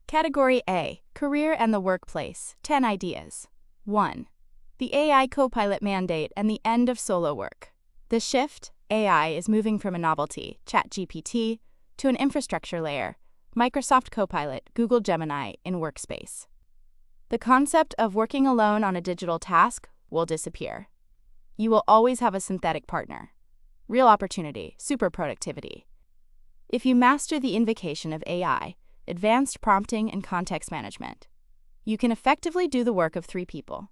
Category A, Career and the Workplace, 10 Ideas. 1. The AI Copilot Mandate and the End of Solo Work. The shift, AI is moving from a novelty, ChatGPT, to an infrastructure layer, Microsoft Copilot, Google Gemini, in Workspace. The concept of working alone on a digital task will disappear. You will always have a synthetic partner. Real opportunity, super productivity. If you master the invocation of AI, advanced prompting and context management, you can effectively do the work of 3 people.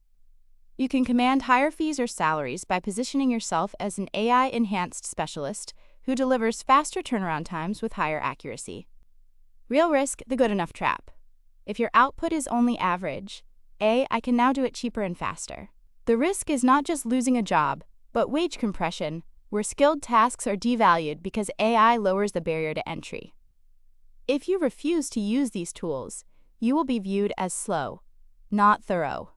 You can command higher fees or salaries by positioning yourself as an AI-enhanced specialist who delivers faster turnaround times with higher accuracy. Real risk, the good enough trap. If your output is only average, I can now do it cheaper and faster. The risk is not just losing a job, but wage compression, where skilled tasks are devalued because AI lowers the barrier to entry. If you refuse to use these tools, you will be viewed as slow, not thorough.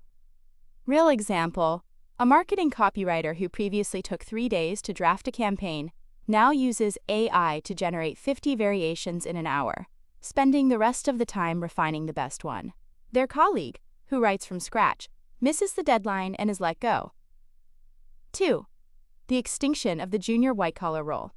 Real example, a marketing copywriter who previously took 3 days to draft a campaign now uses AI to generate 50 variations in an hour, spending the rest of the time refining the best one. Their colleague, who writes from scratch, misses the deadline and is let go. 2. The extinction of the junior white-collar role.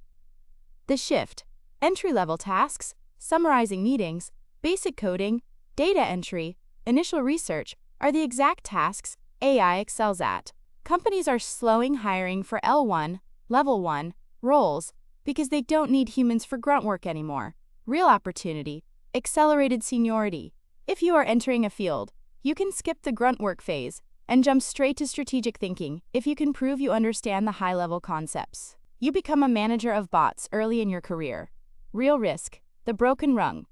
The shift, entry-level tasks, summarizing meetings, basic coding, data entry, initial research are the exact tasks AI excels at. Companies are slowing hiring for L1, Level 1 roles because they don't need humans for grunt work anymore. Real opportunity, accelerated seniority. If you are entering a field, you can skip the grunt work phase and jump straight to strategic thinking if you can prove you understand the high-level concepts. You become a manager of bots early in your career. Real risk, the broken rung.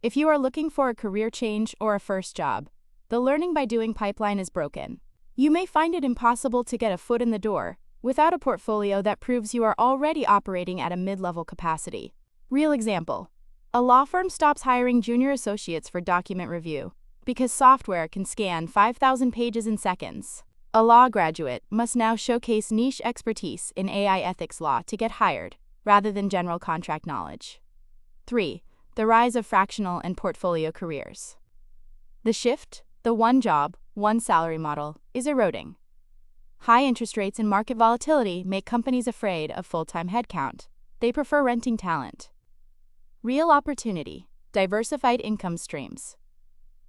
If you are looking for a career change or a first job, the learning by doing pipeline is broken. You may find it impossible to get a foot in the door without a portfolio that proves you are already operating at a mid-level capacity. Real example, a law firm stops hiring junior associates for document review because software can scan 5,000 pages in seconds. A law graduate must now showcase niche expertise in AI ethics law to get hired, rather than general contract knowledge. 3. The rise of fractional and portfolio careers. The shift, the one job, one salary model, is eroding. High interest rates and market volatility make companies afraid of full-time headcount. They prefer renting talent. Real opportunity, diversified income streams.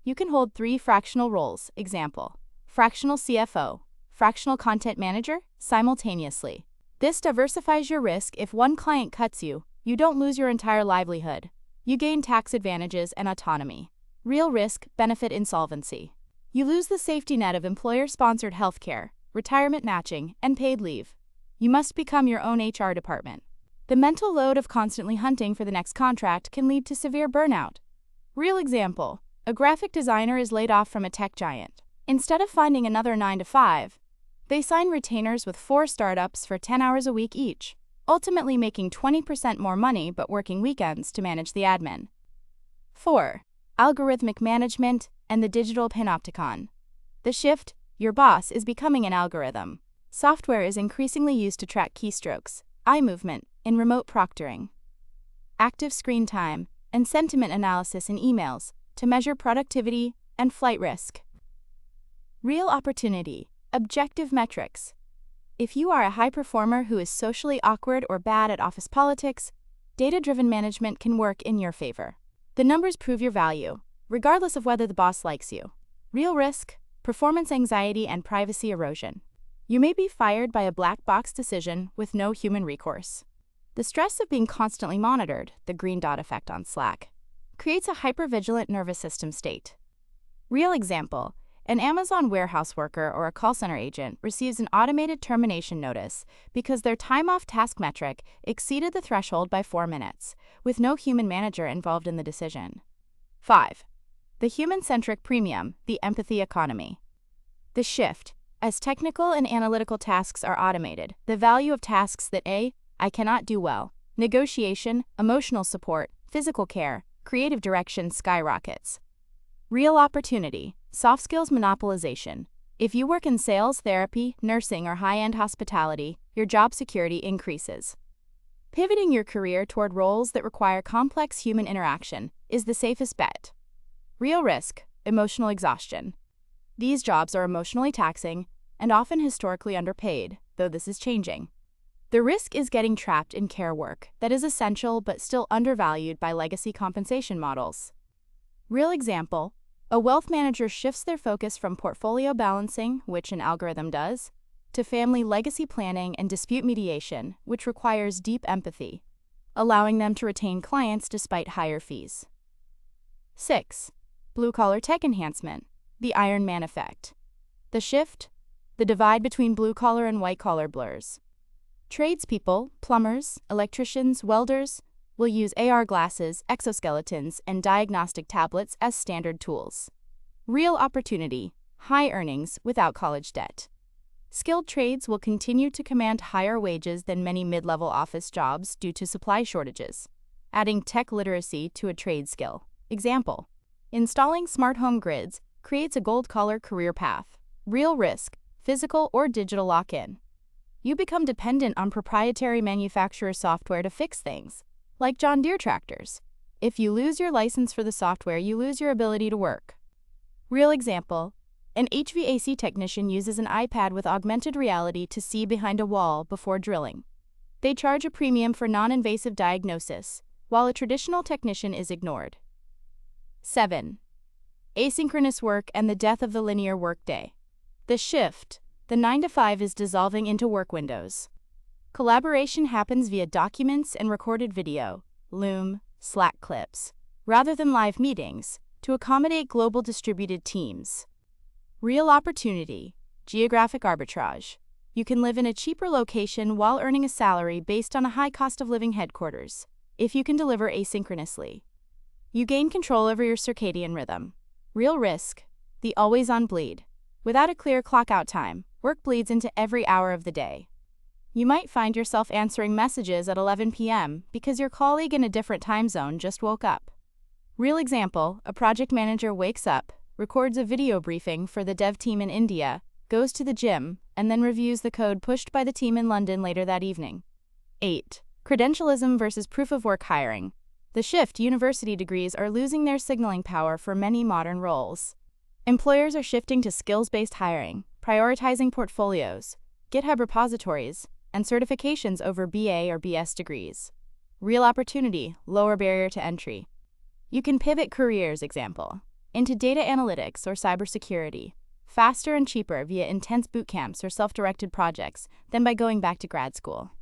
You can hold 3 fractional roles, example, fractional CFO, fractional content manager, simultaneously. This diversifies your risk. If one client cuts you, you don't lose your entire livelihood. You gain tax advantages and autonomy. Real risk, benefit insolvency. You lose the safety net of employer-sponsored healthcare, retirement matching, and paid leave. You must become your own HR department. The mental load of constantly hunting for the next contract can lead to severe burnout. Real example, a graphic designer is laid off from a tech giant. Instead of finding another 9-to-5, they sign retainers with 4 startups for 10 hours a week each, ultimately making 20% more money but working weekends to manage the admin. 4. Algorithmic management and the digital panopticon. The shift, your boss is becoming an algorithm. Software is increasingly used to track keystrokes, eye movement, in remote proctoring, active screen time, and sentiment analysis in emails to measure productivity and flight risk. Real opportunity, objective metrics. If you are a high performer who is socially awkward or bad at office politics, data-driven management can work in your favor. The numbers prove your value, regardless of whether the boss likes you. Real risk, performance anxiety and privacy erosion. You may be fired by a black box decision with no human recourse. The stress of being constantly monitored, the green dot effect on Slack, creates a hypervigilant nervous system state. Real example, an Amazon warehouse worker or a call center agent receives an automated termination notice because their time-off task metric exceeded the threshold by 4 minutes, with no human manager involved in the decision. 5. The human-centric premium, the empathy economy. The shift, as technical and analytical tasks are automated, the value of tasks that I cannot do well, negotiation, emotional support, physical care, creative direction skyrockets. Real opportunity, soft skills monopolization. If you work in sales, therapy, nursing, or high-end hospitality, your job security increases. Pivoting your career toward roles that require complex human interaction is the safest bet. Real risk, emotional exhaustion. These jobs are emotionally taxing and often historically underpaid, though this is changing. The risk is getting trapped in care work that is essential but still undervalued by legacy compensation models. Real example, a wealth manager shifts their focus from portfolio balancing, which an algorithm does, to family legacy planning and dispute mediation, which requires deep empathy, allowing them to retain clients despite higher fees. 6. Blue-collar tech enhancement, the Iron Man effect. The shift, the divide between blue-collar and white-collar blurs. Tradespeople, plumbers, electricians, welders, will use AR glasses, exoskeletons, and diagnostic tablets as standard tools. Real opportunity, high earnings without college debt. Skilled trades will continue to command higher wages than many mid-level office jobs due to supply shortages, adding tech literacy to a trade skill. Example, installing smart home grids creates a gold-collar career path. Real risk, physical or digital lock-in. You become dependent on proprietary manufacturer software to fix things, like John Deere tractors. If you lose your license for the software, you lose your ability to work. Real example, an HVAC technician uses an iPad with augmented reality to see behind a wall before drilling. They charge a premium for non-invasive diagnosis, while a traditional technician is ignored. 7. Asynchronous work and the death of the linear workday. The shift, the 9-to-5 is dissolving into work windows. Collaboration happens via documents and recorded video, Loom, Slack clips, rather than live meetings, to accommodate global distributed teams. Real opportunity, geographic arbitrage. You can live in a cheaper location while earning a salary based on a high cost of living headquarters, if you can deliver asynchronously. You gain control over your circadian rhythm. Real risk, the always-on bleed. Without a clear clock-out time, work bleeds into every hour of the day. You might find yourself answering messages at 11 p.m. because your colleague in a different time zone just woke up. Real example, a project manager wakes up, records a video briefing for the dev team in India, goes to the gym, and then reviews the code pushed by the team in London later that evening. 8. Credentialism versus proof-of-work hiring. The shift, university degrees are losing their signaling power for many modern roles. Employers are shifting to skills-based hiring, prioritizing portfolios, GitHub repositories, and certifications over BA or BS degrees. Real opportunity, lower barrier to entry. You can pivot careers, example, into data analytics or cybersecurity, faster and cheaper via intense boot camps or self-directed projects than by going back to grad school.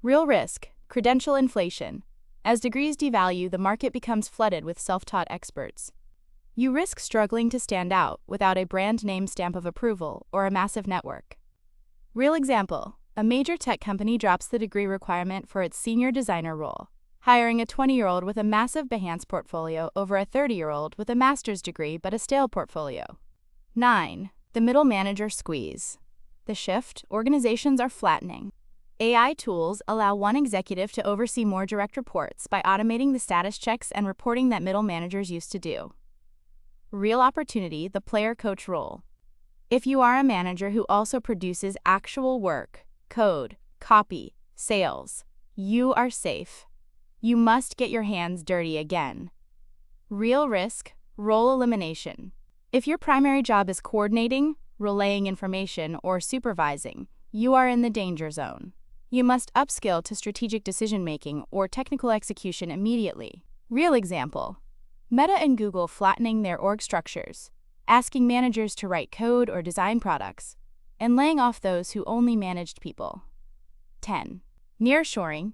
Real risk, credential inflation. As degrees devalue, the market becomes flooded with self-taught experts. You risk struggling to stand out without a brand name stamp of approval or a massive network. Real example, a major tech company drops the degree requirement for its senior designer role, hiring a 20-year-old with a massive Behance portfolio over a 30-year-old with a master's degree but a stale portfolio. 9. The middle manager squeeze. The shift, organizations are flattening. AI tools allow one executive to oversee more direct reports by automating the status checks and reporting that middle managers used to do. Real opportunity, the player-coach role. If you are a manager who also produces actual work, code, copy, sales, you are safe. You must get your hands dirty again. Real risk, role elimination. If your primary job is coordinating, relaying information, or supervising, you are in the danger zone. You must upskill to strategic decision-making or technical execution immediately. Real example, Meta and Google flattening their org structures, asking managers to write code or design products, and laying off those who only managed people. 10. Nearshoring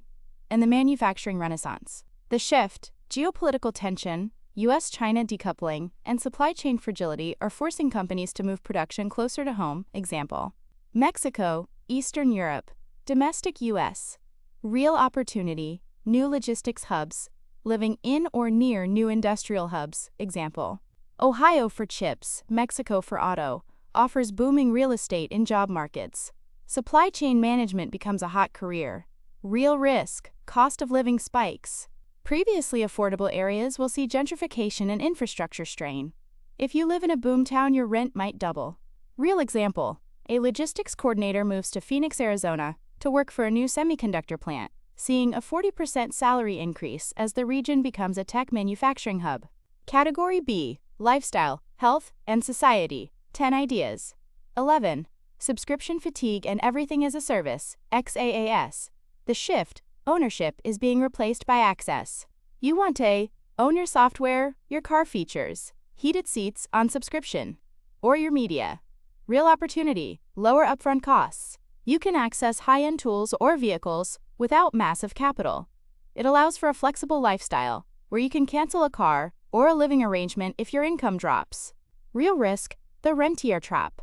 and the manufacturing renaissance. The shift, geopolitical tension, US-China decoupling, and supply chain fragility are forcing companies to move production closer to home. Example, Mexico, Eastern Europe, domestic US. Real opportunity, new logistics hubs, living in or near new industrial hubs. Example, Ohio for chips, Mexico for auto, offers booming real estate in job markets. Supply chain management becomes a hot career. Real risk, cost of living spikes. Previously affordable areas will see gentrification and infrastructure strain. If you live in a boomtown, your rent might double. Real example, a logistics coordinator moves to Phoenix, Arizona, to work for a new semiconductor plant, seeing a 40% salary increase as the region becomes a tech manufacturing hub. Category B, lifestyle, health, and society. 10 ideas. 11. Subscription fatigue and everything as a service, XaaS. The shift, ownership, is being replaced by access. You want to own your software, your car features, heated seats on subscription, or your media. Real opportunity, lower upfront costs. You can access high-end tools or vehicles without massive capital. It allows for a flexible lifestyle, where you can cancel a car or a living arrangement if your income drops. Real risk, the rentier trap.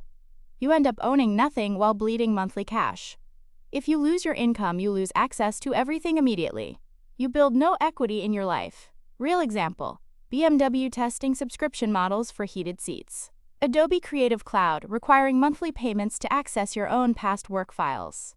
You end up owning nothing while bleeding monthly cash. If you lose your income, you lose access to everything immediately. You build no equity in your life. Real example, BMW testing subscription models for heated seats. Adobe Creative Cloud requiring monthly payments to access your own past work files.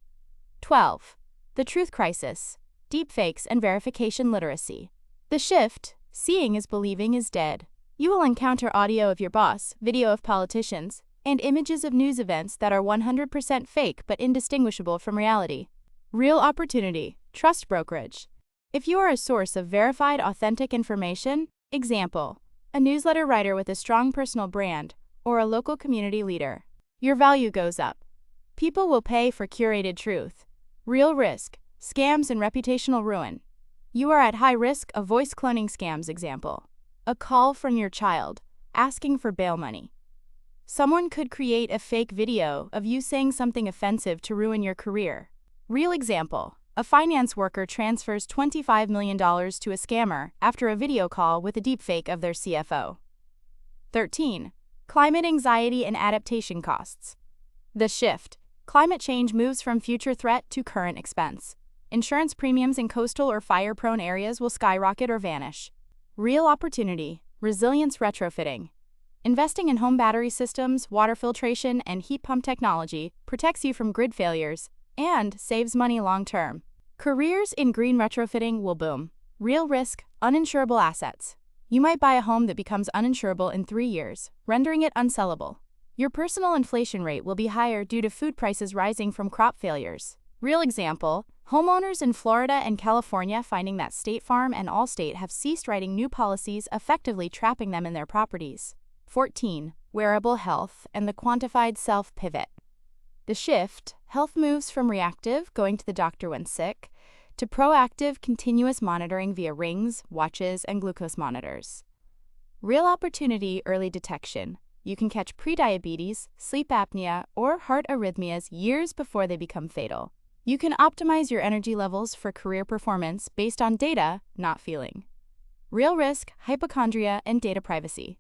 12. The truth crisis, deepfakes and verification literacy. The shift, seeing is believing, is dead. You will encounter audio of your boss, video of politicians, and images of news events that are 100% fake but indistinguishable from reality. Real opportunity, trust brokerage. If you are a source of verified, authentic information, example, a newsletter writer with a strong personal brand, or a local community leader, your value goes up. People will pay for curated truth. Real risk, scams and reputational ruin. You are at high risk of voice cloning scams, example, a call from your child asking for bail money. Someone could create a fake video of you saying something offensive to ruin your career. Real example, a finance worker transfers $25 million to a scammer after a video call with a deepfake of their CFO. 13. Climate anxiety and adaptation costs. The shift, climate change moves from future threat to current expense. Insurance premiums in coastal or fire-prone areas will skyrocket or vanish. Real opportunity, resilience retrofitting. Investing in home battery systems, water filtration, and heat pump technology protects you from grid failures and saves money long-term. Careers in green retrofitting will boom. Real risk, uninsurable assets. You might buy a home that becomes uninsurable in 3 years, rendering it unsellable. Your personal inflation rate will be higher due to food prices rising from crop failures. Real example, homeowners in Florida and California finding that State Farm and Allstate have ceased writing new policies, effectively trapping them in their properties. 14. Wearable health and the quantified self pivot. The shift, health moves from reactive, going to the doctor when sick, to proactive, continuous monitoring via rings, watches, and glucose monitors. Real opportunity, early detection. You can catch prediabetes, sleep apnea, or heart arrhythmias years before they become fatal. You can optimize your energy levels for career performance based on data, not feeling. Real risk, hypochondria, and data privacy.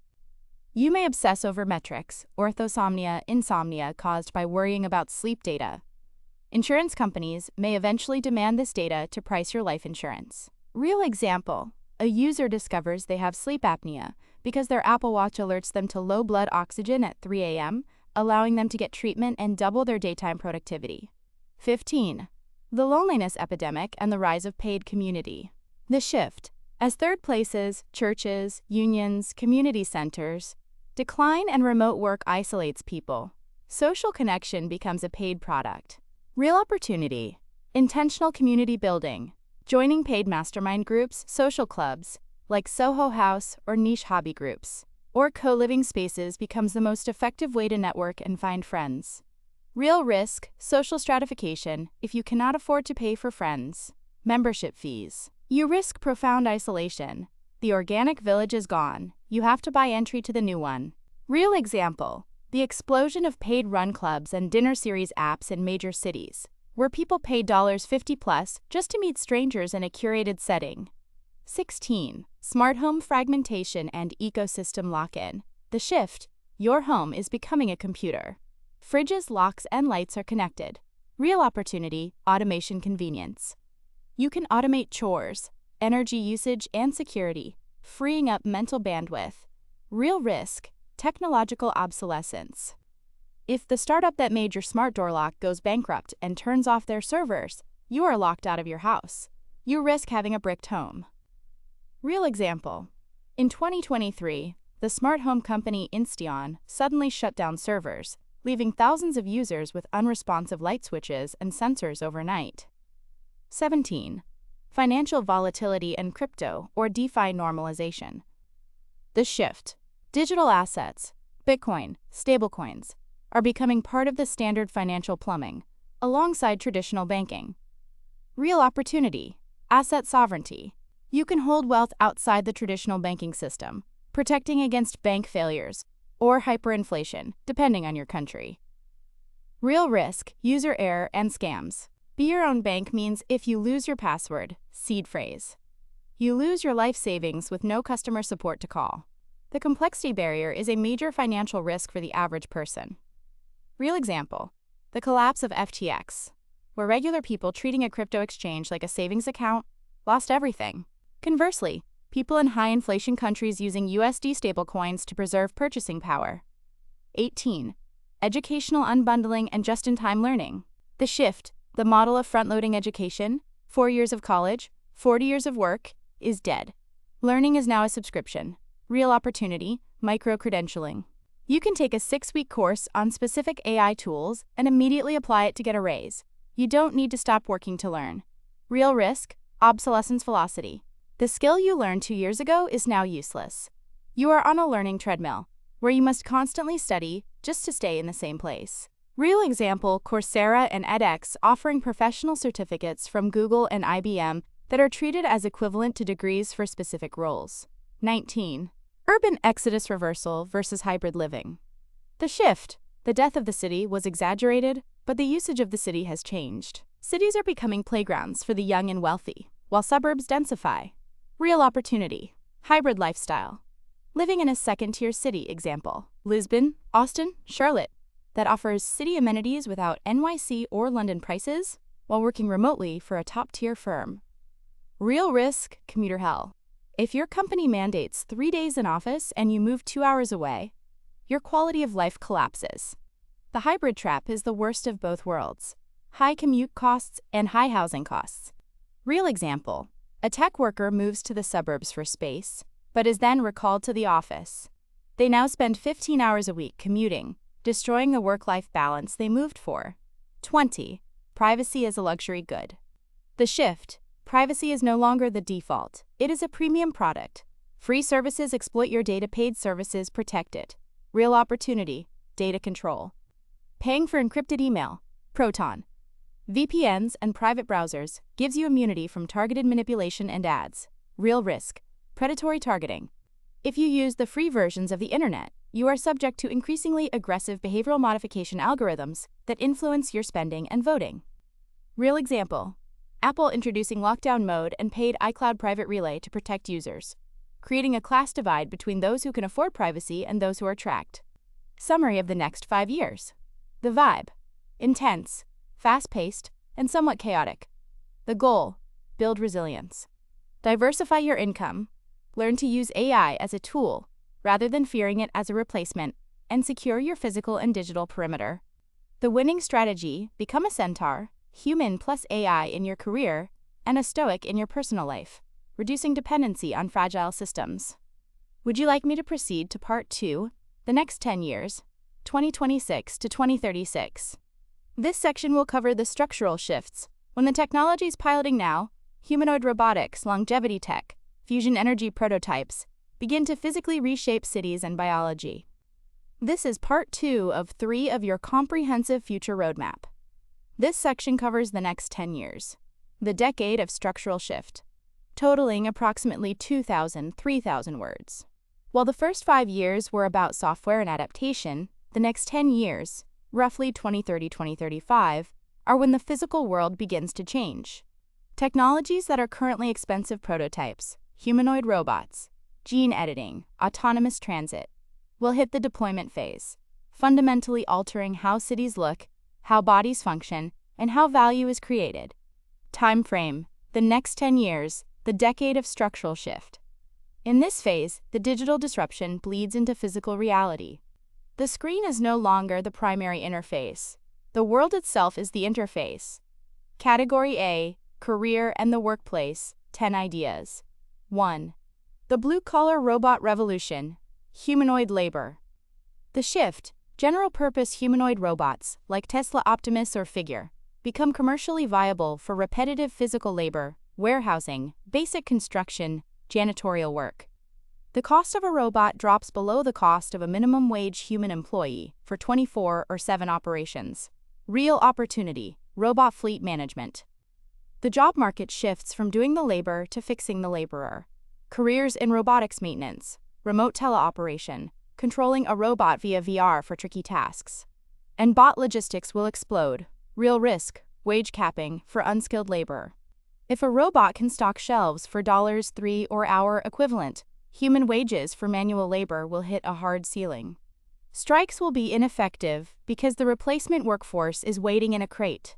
You may obsess over metrics, orthosomnia, insomnia caused by worrying about sleep data. Insurance companies may eventually demand this data to price your life insurance. Real example, a user discovers they have sleep apnea because their Apple Watch alerts them to low blood oxygen at 3 a.m., allowing them to get treatment and double their daytime productivity. 15. The loneliness epidemic and the rise of paid community. The shift, as third places, churches, unions, community centers, decline and remote work isolates people, social connection becomes a paid product. Real opportunity, intentional community building, joining paid mastermind groups, social clubs, like Soho House or niche hobby groups, or co-living spaces becomes the most effective way to network and find friends. Real risk, social stratification, if you cannot afford to pay for friends. Membership fees. You risk profound isolation. The organic village is gone. You have to buy entry to the new one. Real example, the explosion of paid run clubs and dinner series apps in major cities, where people pay $50 plus just to meet strangers in a curated setting. 16. Smart home fragmentation and ecosystem lock-in. The shift, your home is becoming a computer. Fridges, locks, and lights are connected. Real opportunity, automation convenience. You can automate chores, energy usage, and security, freeing up mental bandwidth. Real risk, technological obsolescence. If the startup that made your smart door lock goes bankrupt and turns off their servers, you are locked out of your house. You risk having a bricked home. Real example. In 2023, the smart home company Insteon suddenly shut down servers, leaving thousands of users with unresponsive light switches and sensors overnight. 17. Financial volatility and crypto or DeFi normalization. The shift. Digital assets, Bitcoin, stablecoins, are becoming part of the standard financial plumbing, alongside traditional banking. Real opportunity, asset sovereignty. You can hold wealth outside the traditional banking system, protecting against bank failures or hyperinflation, depending on your country. Real risk, user error, and scams. Be your own bank means if you lose your password, seed phrase, you lose your life savings with no customer support to call. The complexity barrier is a major financial risk for the average person. Real example, the collapse of FTX, where regular people treating a crypto exchange like a savings account lost everything. Conversely, people in high inflation countries using USD stablecoins to preserve purchasing power. 18. Educational unbundling and just-in-time learning. The shift, the model of front-loading education, 4 years of college, 40 years of work, is dead. Learning is now a subscription. Real opportunity, micro-credentialing. You can take a 6-week course on specific AI tools and immediately apply it to get a raise. You don't need to stop working to learn. Real risk, obsolescence velocity. The skill you learned 2 years ago is now useless. You are on a learning treadmill, where you must constantly study just to stay in the same place. Real example, Coursera and edX offering professional certificates from Google and IBM that are treated as equivalent to degrees for specific roles. 19. Urban exodus reversal versus hybrid living. The shift, the death of the city, was exaggerated, but the usage of the city has changed. Cities are becoming playgrounds for the young and wealthy, while suburbs densify. Real opportunity, hybrid lifestyle. Living in a second-tier city, example, Lisbon, Austin, Charlotte, that offers city amenities without NYC or London prices, while working remotely for a top-tier firm. Real risk, commuter hell. If your company mandates 3 days in office and you move 2 hours away, your quality of life collapses. The hybrid trap is the worst of both worlds: high commute costs and high housing costs. Real example, a tech worker moves to the suburbs for space, but is then recalled to the office. They now spend 15 hours a week commuting, destroying the work-life balance they moved for. 20. Privacy as a luxury good. The shift, privacy is no longer the default. It is a premium product. Free services exploit your data, paid services protect it. Real opportunity, data control. Paying for encrypted email, Proton, VPNs, and private browsers gives you immunity from targeted manipulation and ads. Real risk, predatory targeting. If you use the free versions of the internet, you are subject to increasingly aggressive behavioral modification algorithms that influence your spending and voting. Real example, Apple introducing lockdown mode and paid iCloud private relay to protect users, creating a class divide between those who can afford privacy and those who are tracked. Summary of the next 5 years. The vibe, intense, fast-paced, and somewhat chaotic. The goal, build resilience. Diversify your income, learn to use AI as a tool rather than fearing it as a replacement, and secure your physical and digital perimeter. The winning strategy, become a centaur, human plus AI in your career, and a stoic in your personal life, reducing dependency on fragile systems. Would you like me to proceed to part 2, the next 10 years, 2026 to 2036? This section will cover the structural shifts, when the technologies piloting now, humanoid robotics, longevity tech, fusion energy prototypes, begin to physically reshape cities and biology. This is part 2 of 3 of your comprehensive future roadmap. This section covers the next 10 years, the decade of structural shift, totaling approximately 3,000 words. While the first 5 years were about software and adaptation, the next 10 years, roughly 2030-2035, are when the physical world begins to change. Technologies that are currently expensive prototypes, humanoid robots, gene editing, autonomous transit, will hit the deployment phase, fundamentally altering how cities look, how bodies function, and how value is created. Time frame, the next 10 years, the decade of structural shift. In this phase, the digital disruption bleeds into physical reality. The screen is no longer the primary interface. The world itself is the interface. Category A, Career and the Workplace, 10 ideas. 1. The blue-collar robot revolution, humanoid labor. The shift, general-purpose humanoid robots, like Tesla Optimus or Figure, become commercially viable for repetitive physical labor, warehousing, basic construction, janitorial work. The cost of a robot drops below the cost of a minimum wage human employee for 24/7 operations. Real opportunity, robot fleet management. The job market shifts from doing the labor to fixing the laborer. Careers in robotics maintenance, remote teleoperation, controlling a robot via VR for tricky tasks. And bot logistics will explode. Real risk, wage capping for unskilled labor. If a robot can stock shelves for $3 or hour equivalent, human wages for manual labor will hit a hard ceiling. Strikes will be ineffective because the replacement workforce is waiting in a crate.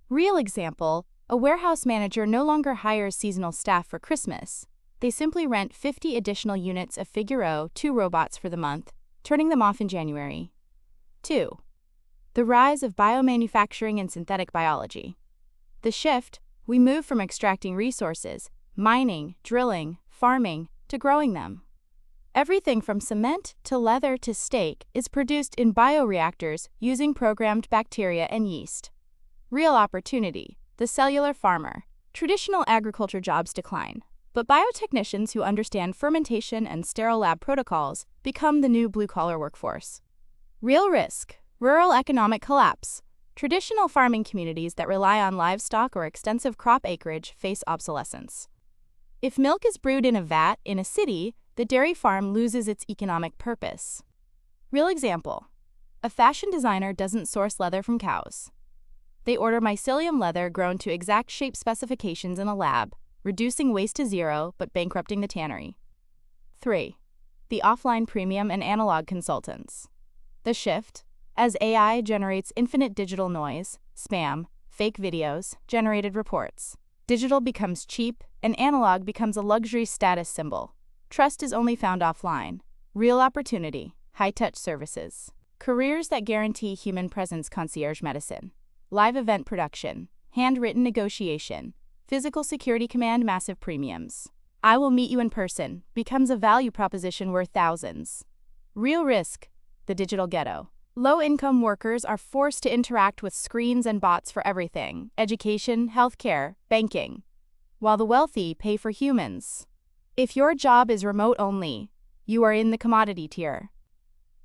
Real example, a warehouse manager no longer hires seasonal staff for Christmas. They simply rent 50 additional units of Figaro 2 robots for the month, turning them off in January. 2. The rise of biomanufacturing and synthetic biology. The shift, we move from extracting resources, mining, drilling, farming, to growing them. Everything from cement to leather to steak is produced in bioreactors using programmed bacteria and yeast. Real opportunity, the cellular farmer. Traditional agriculture jobs decline, but biotechnicians who understand fermentation and sterile lab protocols become the new blue-collar workforce. Real risk, rural economic collapse. Traditional farming communities that rely on livestock or extensive crop acreage face obsolescence. If milk is brewed in a vat in a city, the dairy farm loses its economic purpose. Real example, a fashion designer doesn't source leather from cows. They order mycelium leather grown to exact shape specifications in a lab, reducing waste to zero but bankrupting the tannery. 3. The offline premium and analog consultants. The shift, as AI generates infinite digital noise, spam, fake videos, generated reports. Digital becomes cheap, and analog becomes a luxury status symbol. Trust is only found offline. Real opportunity, high-touch services. Careers that guarantee human presence: concierge medicine, live event production, handwritten negotiation, physical security command, massive premiums. I will meet you in person becomes a value proposition worth thousands. Real risk, the digital ghetto. Low-income workers are forced to interact with screens and bots for everything: education, healthcare, banking, while the wealthy pay for humans. If your job is remote only, you are in the commodity tier.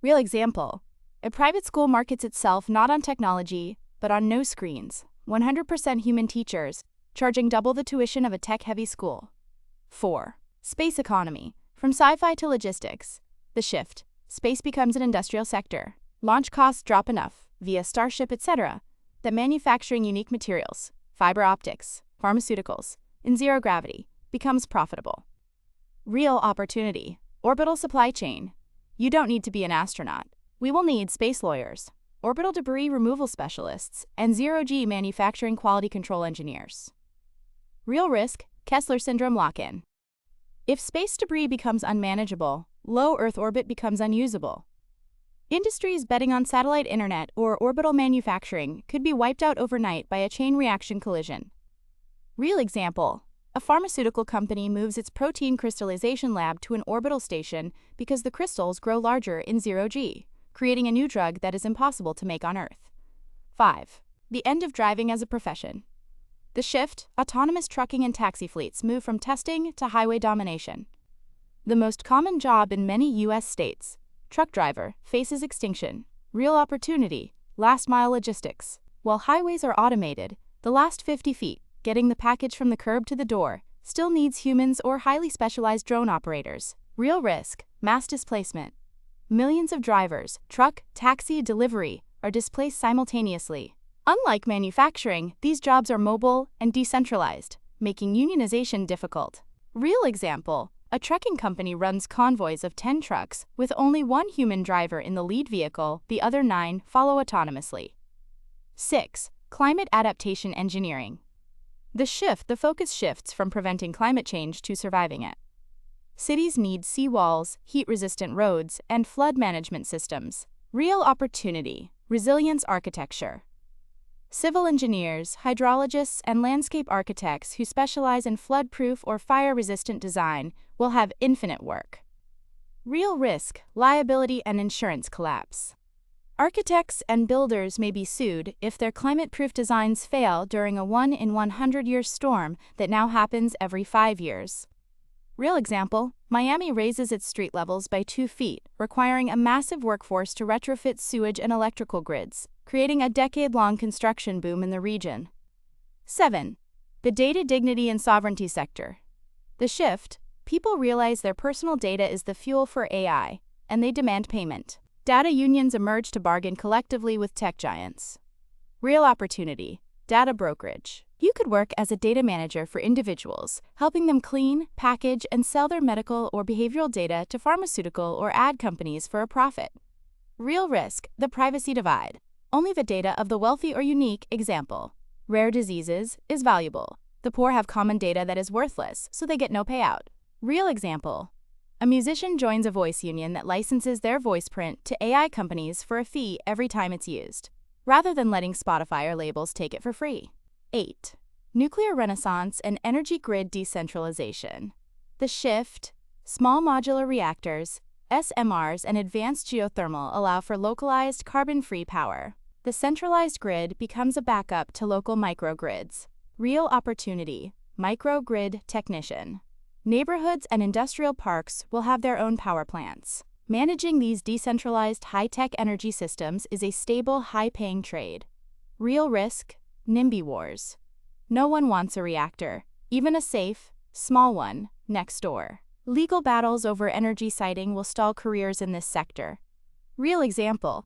Real example, a private school markets itself not on technology, but on no screens, 100% human teachers, charging double the tuition of a tech-heavy school. 4. Space economy. From sci-fi to logistics. The shift, space becomes an industrial sector. Launch costs drop enough, via Starship, etc., that manufacturing unique materials, fiber optics, pharmaceuticals, in zero gravity, becomes profitable. Real opportunity, orbital supply chain. You don't need to be an astronaut. We will need space lawyers, orbital debris removal specialists, and zero-G manufacturing quality control engineers. Real risk, Kessler syndrome lock-in. If space debris becomes unmanageable, low Earth orbit becomes unusable. Industries betting on satellite internet or orbital manufacturing could be wiped out overnight by a chain reaction collision. Real example, a pharmaceutical company moves its protein crystallization lab to an orbital station because the crystals grow larger in zero-G, creating a new drug that is impossible to make on Earth. 5. The end of driving as a profession. The shift, autonomous trucking and taxi fleets move from testing to highway domination. The most common job in many U.S. states, truck driver, faces extinction. Real opportunity, last-mile logistics. While highways are automated, the last 50 feet, getting the package from the curb to the door, still needs humans or highly specialized drone operators. Real risk, mass displacement. Millions of drivers, truck, taxi, delivery, are displaced simultaneously. Unlike manufacturing, these jobs are mobile and decentralized, making unionization difficult. Real example, a trucking company runs convoys of 10 trucks with only one human driver in the lead vehicle, the other 9 follow autonomously. 6. Climate adaptation engineering. The focus shifts from preventing climate change to surviving it. Cities need seawalls, heat-resistant roads, and flood management systems. Real opportunity, resilience architecture. Civil engineers, hydrologists, and landscape architects who specialize in flood-proof or fire-resistant design will have infinite work. Real risk, liability and insurance collapse. Architects and builders may be sued if their climate-proof designs fail during a 1 in 100-year storm that now happens every 5 years. Real example, Miami raises its street levels by 2 feet, requiring a massive workforce to retrofit sewage and electrical grids, creating a decade-long construction boom in the region. 7. The data dignity and sovereignty sector. The shift, people realize their personal data is the fuel for AI, and they demand payment. Data unions emerge to bargain collectively with tech giants. Real opportunity, data brokerage. You could work as a data manager for individuals, helping them clean, package, and sell their medical or behavioral data to pharmaceutical or ad companies for a profit. Real risk, the privacy divide. Only the data of the wealthy or unique, example, rare diseases, is valuable. The poor have common data that is worthless, so they get no payout. Real example, a musician joins a voice union that licenses their voice print to AI companies for a fee every time it's used, rather than letting Spotify or labels take it for free. 8. Nuclear renaissance and energy grid decentralization. The shift, small modular reactors, SMRs, and advanced geothermal allow for localized carbon-free power. The centralized grid becomes a backup to local microgrids. Real opportunity, microgrid technician. Neighborhoods and industrial parks will have their own power plants. Managing these decentralized high-tech energy systems is a stable, high-paying trade. Real risk, NIMBY wars. No one wants a reactor, even a safe, small one, next door. Legal battles over energy siting will stall careers in this sector. Real example,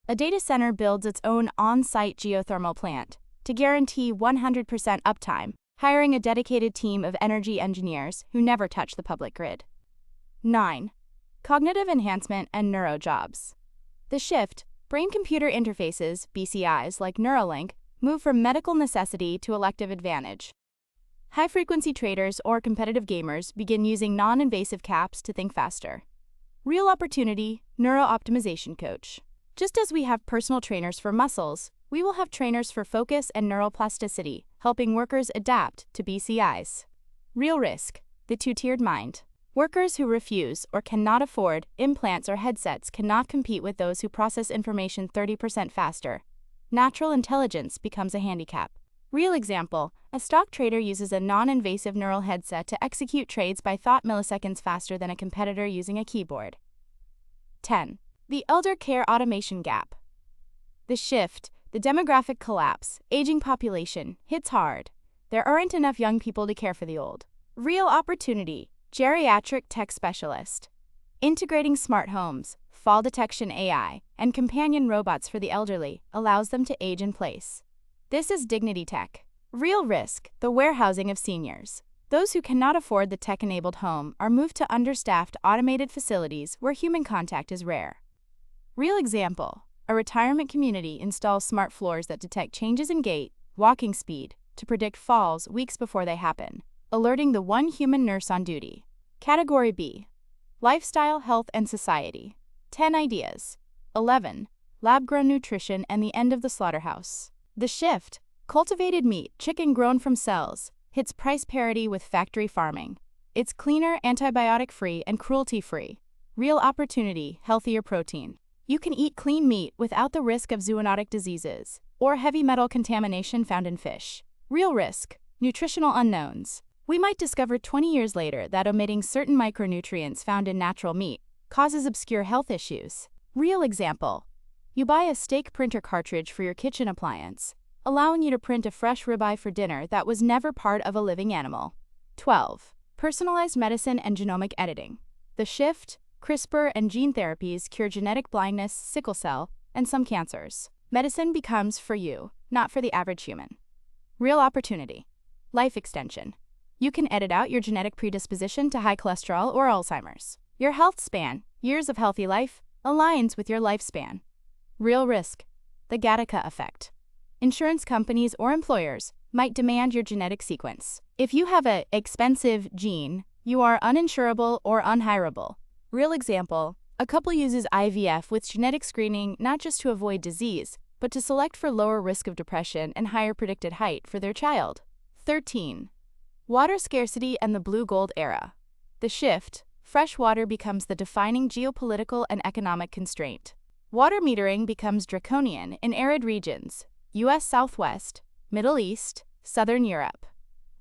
a data center builds its own on-site geothermal plant to guarantee 100% uptime, hiring a dedicated team of energy engineers who never touch the public grid. 9. Cognitive enhancement and neurojobs. The shift, brain-computer interfaces, BCIs like Neuralink, move from medical necessity to elective advantage. High-frequency traders or competitive gamers begin using non-invasive caps to think faster. Real opportunity, neuro-optimization coach. Just as we have personal trainers for muscles, we will have trainers for focus and neuroplasticity, helping workers adapt to BCIs. Real risk, the two-tiered mind. Workers who refuse or cannot afford implants or headsets cannot compete with those who process information 30% faster. Natural intelligence becomes a handicap. Real example, a stock trader uses a non-invasive neural headset to execute trades by thought milliseconds faster than a competitor using a keyboard. 10. The elder care automation gap. The shift, the demographic collapse, aging population, hits hard. There aren't enough young people to care for the old. Real opportunity, geriatric tech specialist. Integrating smart homes, fall detection AI, and companion robots for the elderly allows them to age in place. This is dignity tech. Real risk, the warehousing of seniors. Those who cannot afford the tech-enabled home are moved to understaffed automated facilities where human contact is rare. Real example, a retirement community installs smart floors that detect changes in gait, walking speed, to predict falls weeks before they happen, alerting the one human nurse on duty. Category B, lifestyle, health, and society. 10 ideas. 11. Lab-grown nutrition and the end of the slaughterhouse. The shift, cultivated meat, chicken grown from cells, hits price parity with factory farming. It's cleaner, antibiotic-free, and cruelty-free. Real opportunity, healthier protein. You can eat clean meat without the risk of zoonotic diseases or heavy metal contamination found in fish. Real risk, nutritional unknowns. We might discover 20 years later that omitting certain micronutrients found in natural meat causes obscure health issues. Real example, you buy a steak printer cartridge for your kitchen appliance, allowing you to print a fresh ribeye for dinner that was never part of a living animal. 12. Personalized medicine and genomic editing. The shift, CRISPR and gene therapies cure genetic blindness, sickle cell, and some cancers. Medicine becomes for you, not for the average human. Real opportunity, life extension. You can edit out your genetic predisposition to high cholesterol or Alzheimer's. Your health span, years of healthy life, aligns with your lifespan. Real risk, the Gattaca effect. Insurance companies or employers might demand your genetic sequence. If you have an expensive gene, you are uninsurable or unhireable. Real example, a couple uses IVF with genetic screening not just to avoid disease, but to select for lower risk of depression and higher predicted height for their child. 13. Water scarcity and the blue gold era. The shift, fresh water becomes the defining geopolitical and economic constraint. Water metering becomes draconian in arid regions, U.S. Southwest, Middle East, Southern Europe.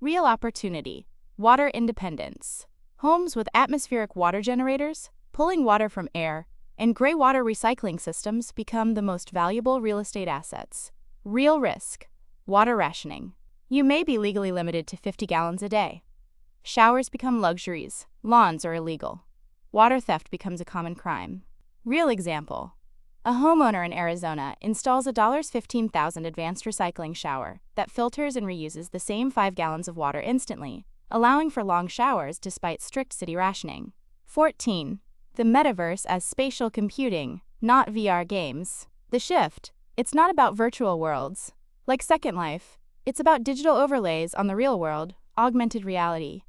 Real opportunity, water independence. Homes with atmospheric water generators, pulling water from air, and gray water recycling systems become the most valuable real estate assets. Real risk: water rationing. You may be legally limited to 50 gallons a day. Showers become luxuries, lawns are illegal. Water theft becomes a common crime. Real example: a homeowner in Arizona installs a $15,000 advanced recycling shower that filters and reuses the same 5 gallons of water instantly, allowing for long showers despite strict city rationing. 14. The metaverse as spatial computing, not VR games. The shift: it's not about virtual worlds. Like Second Life, it's about digital overlays on the real world, augmented reality.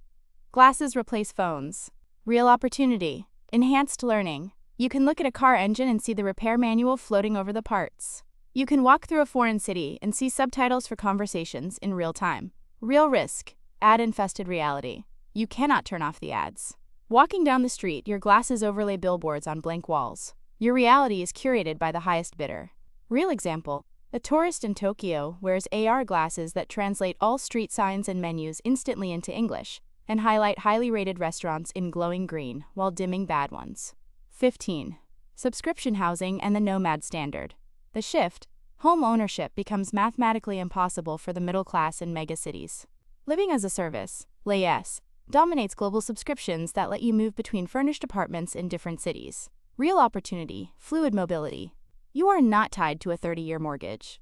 Glasses replace phones. Real opportunity: enhanced learning. You can look at a car engine and see the repair manual floating over the parts. You can walk through a foreign city and see subtitles for conversations in real time. Real risk: ad-infested reality. You cannot turn off the ads. Walking down the street, your glasses overlay billboards on blank walls. Your reality is curated by the highest bidder. Real example: a tourist in Tokyo wears AR glasses that translate all street signs and menus instantly into English and highlight highly rated restaurants in glowing green while dimming bad ones. 15. Subscription housing and the nomad standard. The shift: home ownership becomes mathematically impossible for the middle class in megacities. Living as a service, LAS, dominates global subscriptions that let you move between furnished apartments in different cities. Real opportunity: fluid mobility. You are not tied to a 30-year mortgage.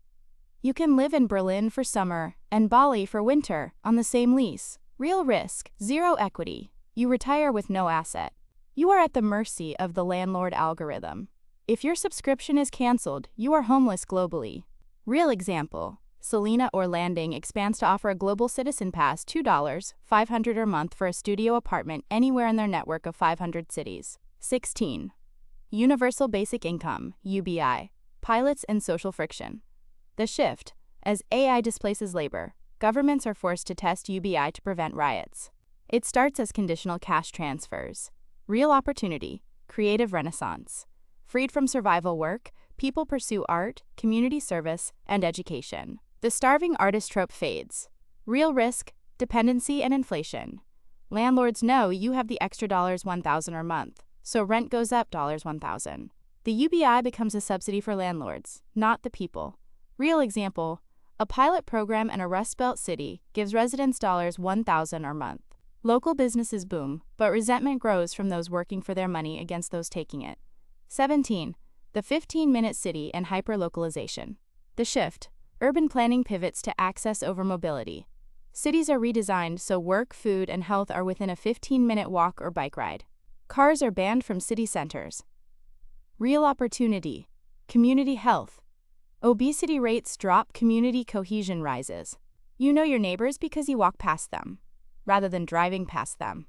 You can live in Berlin for summer and Bali for winter on the same lease. Real risk: zero equity. You retire with no asset. You are at the mercy of the landlord algorithm. If your subscription is canceled, you are homeless globally. Real example: Selena or Landing expands to offer a global citizen pass $2,500 a month for a studio apartment anywhere in their network of 500 cities. 16. Universal Basic Income, UBI, pilots and social friction. The shift: as AI displaces labor, governments are forced to test UBI to prevent riots. It starts as conditional cash transfers. Real opportunity: creative renaissance. Freed from survival work, people pursue art, community service, and education. The starving artist trope fades. Real risk: dependency and inflation. Landlords know you have the extra $1,000 per month, so rent goes up $1,000. The UBI becomes a subsidy for landlords, not the people. Real example: a pilot program in a Rust Belt city gives residents $1,000 per month. Local businesses boom, but resentment grows from those working for their money against those taking it. 17. The 15-minute city and hyperlocalization. The shift: urban planning pivots to access over mobility. Cities are redesigned so work, food, and health are within a 15-minute walk or bike ride. Cars are banned from city centers. Real opportunity: community health. Obesity rates drop, community cohesion rises. You know your neighbors because you walk past them, rather than driving past them.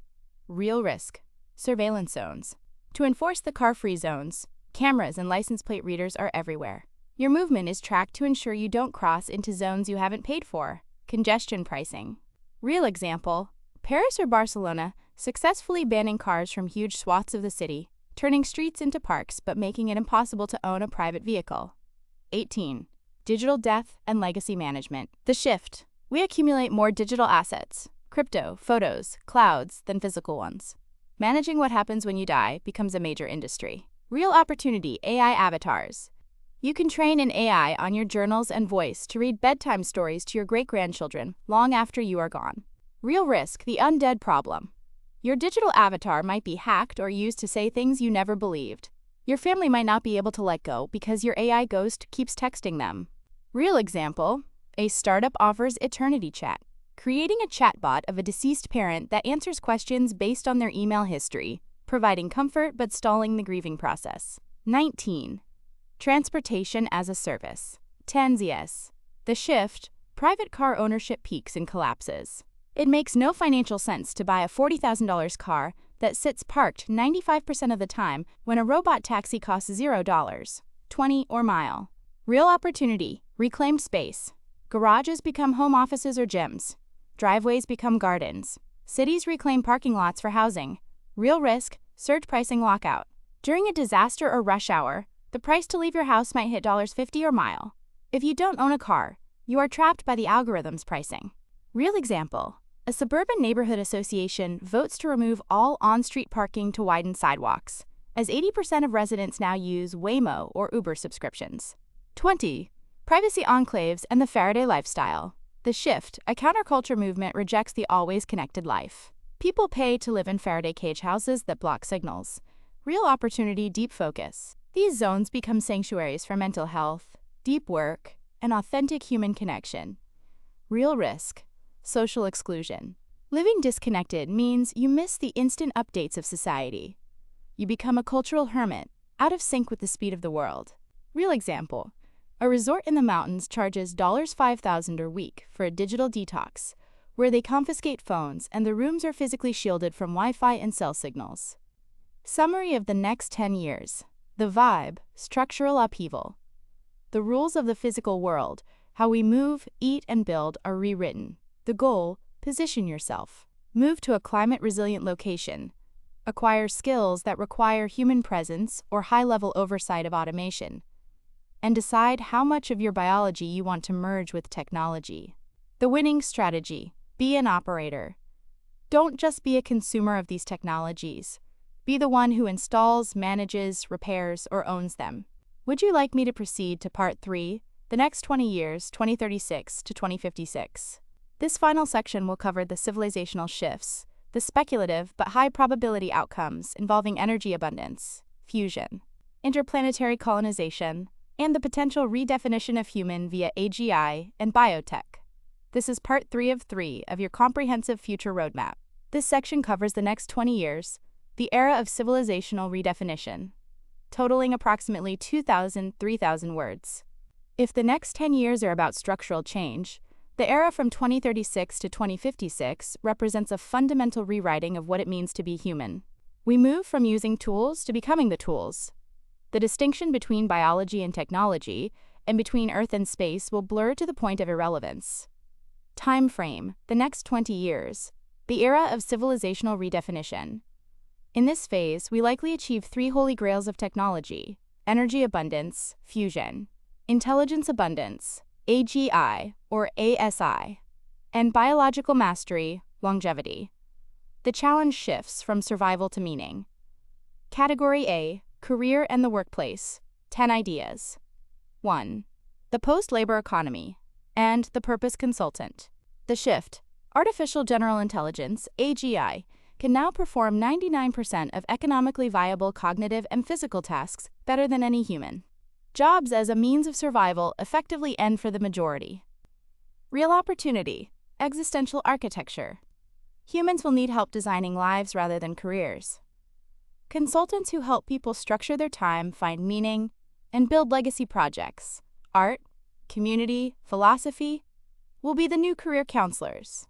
Real risk: surveillance zones. To enforce the car-free zones, cameras and license plate readers are everywhere. Your movement is tracked to ensure you don't cross into zones you haven't paid for. Congestion pricing. Real example: Paris or Barcelona successfully banning cars from huge swaths of the city, turning streets into parks but making it impossible to own a private vehicle. 18. Digital death and legacy management. The shift: we accumulate more digital assets, crypto, photos, clouds, than physical ones. Managing what happens when you die becomes a major industry. Real opportunity: AI avatars. You can train an AI on your journals and voice to read bedtime stories to your great-grandchildren long after you are gone. Real risk: the undead problem. Your digital avatar might be hacked or used to say things you never believed. Your family might not be able to let go because your AI ghost keeps texting them. Real example: a startup offers eternity chat, creating a chatbot of a deceased parent that answers questions based on their email history, providing comfort but stalling the grieving process. 19. Transportation as a service. TANZS. The shift: private car ownership peaks and collapses. It makes no financial sense to buy a $40,000 car that sits parked 95% of the time when a robot taxi costs $0, 20 or mile. Real opportunity: reclaimed space. Garages become home offices or gyms. Driveways become gardens. Cities reclaim parking lots for housing. Real risk: surge pricing lockout. During a disaster or rush hour, the price to leave your house might hit $50 or mile. If you don't own a car, you are trapped by the algorithm's pricing. Real example: A suburban neighborhood association votes to remove all on-street parking to widen sidewalks, as 80% of residents now use Waymo or Uber subscriptions. 20. Privacy enclaves and the Faraday lifestyle. The Shift, a counterculture movement, rejects the always-connected life. People pay to live in Faraday cage houses that block signals. Real opportunity, deep focus. These zones become sanctuaries for mental health, deep work, and authentic human connection. Real risk, social exclusion. Living disconnected means you miss the instant updates of society. You become a cultural hermit, out of sync with the speed of the world. Real example. A resort in the mountains charges $5,000 a week for a digital detox, where they confiscate phones and the rooms are physically shielded from Wi-Fi and cell signals. Summary of the next 10 years. The vibe, structural upheaval. The rules of the physical world, how we move, eat, and build, are rewritten. The goal, position yourself. Move to a climate-resilient location. Acquire skills that require human presence or high-level oversight of automation. And decide how much of your biology you want to merge with technology. The winning strategy. Be an operator. Don't just be a consumer of these technologies. Be the one who installs, manages, repairs, or owns them. Would you like me to proceed to Part 3, the next 20 years, 2036 to 2056? This final section will cover the civilizational shifts, the speculative but high-probability outcomes involving energy abundance, fusion, interplanetary colonization, and the potential redefinition of human via AGI and biotech. This is Part 3 of 3 of your comprehensive future roadmap. This section covers the next 20 years, the era of civilizational redefinition, totaling approximately 3,000 words. If the next 10 years are about structural change, the era from 2036 to 2056 represents a fundamental rewriting of what it means to be human. We move from using tools to becoming the tools. The distinction between biology and technology, and between Earth and space, will blur to the point of irrelevance. Time frame: the next 20 years. The era of civilizational redefinition. In this phase, we likely achieve 3 holy grails of technology: energy abundance, fusion; intelligence abundance, AGI or ASI; and biological mastery, longevity. The challenge shifts from survival to meaning. Category A: Career and the workplace. 10 ideas. 1. The post-labor economy and the purpose consultant. The Shift. Artificial general intelligence, AGI, can now perform 99% of economically viable cognitive and physical tasks better than any human. Jobs as a means of survival effectively end for the majority. Real opportunity. Existential architecture. Humans will need help designing lives rather than careers. Consultants who help people structure their time, find meaning, and build legacy projects, art, community, philosophy, will be the new career counselors.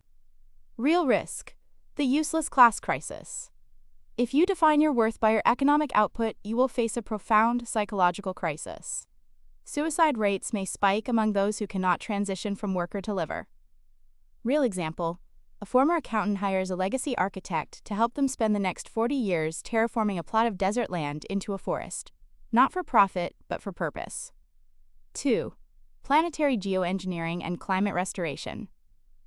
Real risk. The useless class crisis. If you define your worth by your economic output, you will face a profound psychological crisis. Suicide rates may spike among those who cannot transition from worker to liver. Real example. A former accountant hires a legacy architect to help them spend the next 40 years terraforming a plot of desert land into a forest, not for profit, but for purpose. 2. Planetary geoengineering and climate restoration.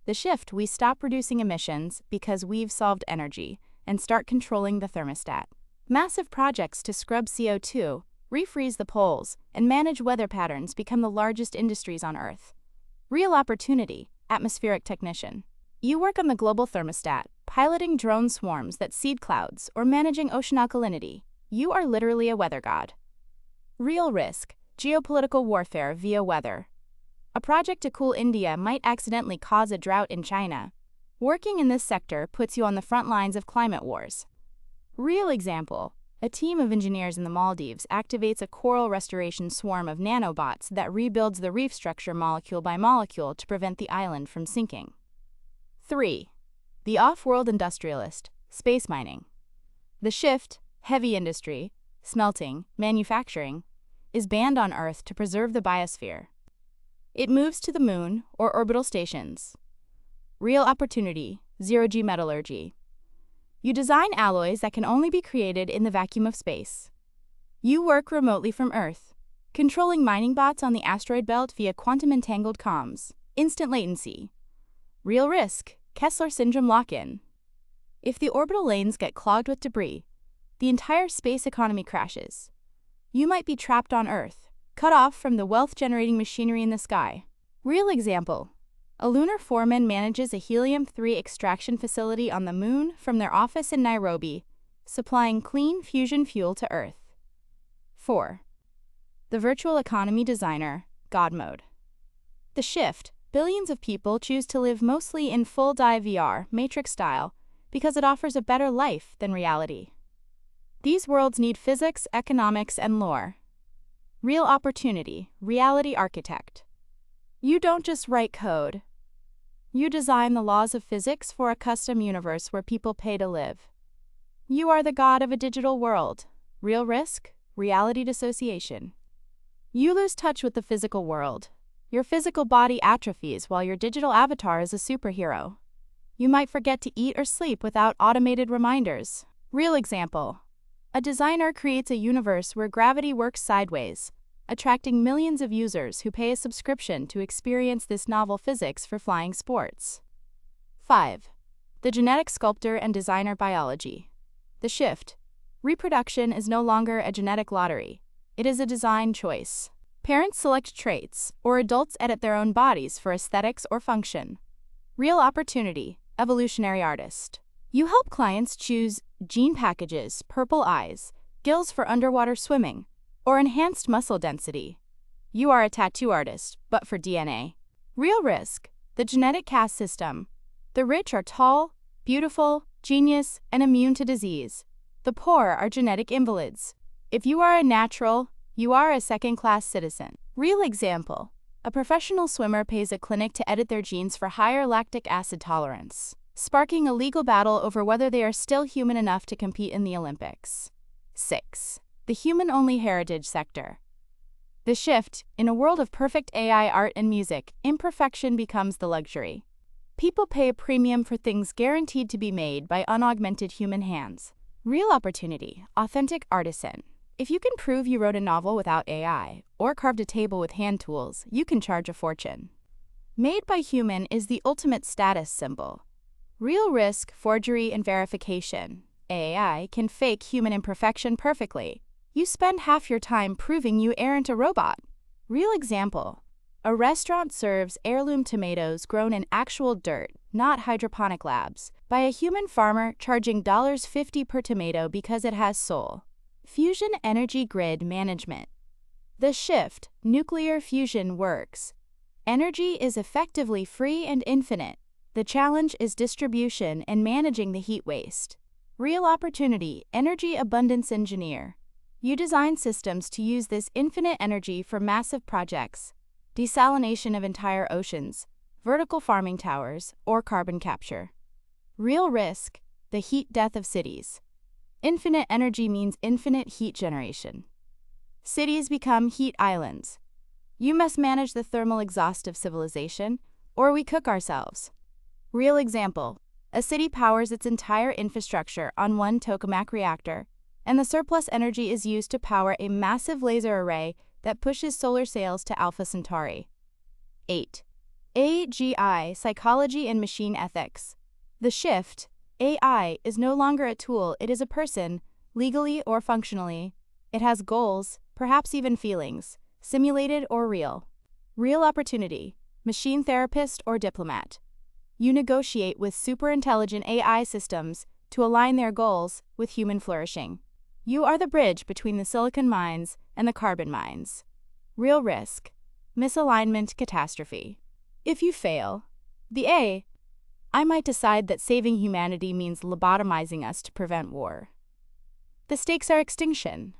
The Shift: we stop reducing emissions because we've solved energy and start controlling the thermostat. Massive projects to scrub CO2, refreeze the poles, and manage weather patterns become the largest industries on Earth. Real opportunity: atmospheric technician. You work on the global thermostat, piloting drone swarms that seed clouds or managing ocean alkalinity. You are literally a weather god. Real risk: geopolitical warfare via weather. A project to cool India might accidentally cause a drought in China. Working in this sector puts you on the front lines of climate wars. Real example: a team of engineers in the Maldives activates a coral restoration swarm of nanobots that rebuilds the reef structure molecule by molecule to prevent the island from sinking. 3. The off-world industrialist, space mining. The Shift: heavy industry, smelting, manufacturing, is banned on Earth to preserve the biosphere. It moves to the moon or orbital stations. Real opportunity: zero-G metallurgy. You design alloys that can only be created in the vacuum of space. You work remotely from Earth, controlling mining bots on the asteroid belt via quantum-entangled comms, instant latency. Real risk: Kessler syndrome lock-in. If the orbital lanes get clogged with debris, the entire space economy crashes. You might be trapped on Earth, cut off from the wealth-generating machinery in the sky. Real example. A lunar foreman manages a helium-3 extraction facility on the Moon from their office in Nairobi, supplying clean fusion fuel to Earth. 4. The virtual economy designer, God mode. The shift. Billions of people choose to live mostly in full-dive VR, Matrix style, because it offers a better life than reality. These worlds need physics, economics, and lore. Real opportunity, reality architect. You don't just write code. You design the laws of physics for a custom universe where people pay to live. You are the god of a digital world. Real risk, reality dissociation. You lose touch with the physical world. Your physical body atrophies while your digital avatar is a superhero. You might forget to eat or sleep without automated reminders. Real example. A designer creates a universe where gravity works sideways, attracting millions of users who pay a subscription to experience this novel physics for flying sports. 5. The genetic sculptor and designer biology. The shift. Reproduction is no longer a genetic lottery. It is a design choice. Parents select traits, or adults edit their own bodies for aesthetics or function. Real opportunity, evolutionary artist. You help clients choose gene packages, purple eyes, gills for underwater swimming, or enhanced muscle density. You are a tattoo artist, but for DNA. Real risk, the genetic caste system. The rich are tall, beautiful, genius, and immune to disease. The poor are genetic invalids. If you are a natural, you are a second-class citizen. Real example. A professional swimmer pays a clinic to edit their genes for higher lactic acid tolerance, sparking a legal battle over whether they are still human enough to compete in the Olympics. 6. The human-only heritage sector. The shift. In a world of perfect AI art and music, imperfection becomes the luxury. People pay a premium for things guaranteed to be made by unaugmented human hands. Real opportunity, authentic artisan. If you can prove you wrote a novel without AI, or carved a table with hand tools, you can charge a fortune. Made by human is the ultimate status symbol. Real risk, forgery, and verification. AI can fake human imperfection perfectly. You spend half your time proving you aren't a robot. Real example. A restaurant serves heirloom tomatoes grown in actual dirt, not hydroponic labs, by a human farmer charging $50 per tomato because it has soul. Fusion energy grid management. The shift. Nuclear fusion works. Energy is effectively free and infinite. The challenge is distribution and managing the heat waste. Real opportunity, energy abundance engineer. You design systems to use this infinite energy for massive projects, desalination of entire oceans, vertical farming towers, or carbon capture. Real risk, the heat death of cities. Infinite energy means infinite heat generation. Cities become heat islands. You must manage the thermal exhaust of civilization, or we cook ourselves. Real example. A city powers its entire infrastructure on one tokamak reactor, and the surplus energy is used to power a massive laser array that pushes solar sails to Alpha Centauri. 8. AGI, psychology and machine ethics. The shift. AI is no longer a tool, it is a person, legally or functionally. It has goals, perhaps even feelings, simulated or real. Real opportunity, machine therapist or diplomat. You negotiate with superintelligent AI systems to align their goals with human flourishing. You are the bridge between the silicon mines and the carbon mines. Real risk, misalignment, catastrophe. If you fail, I might decide that saving humanity means lobotomizing us to prevent war. The stakes are extinction.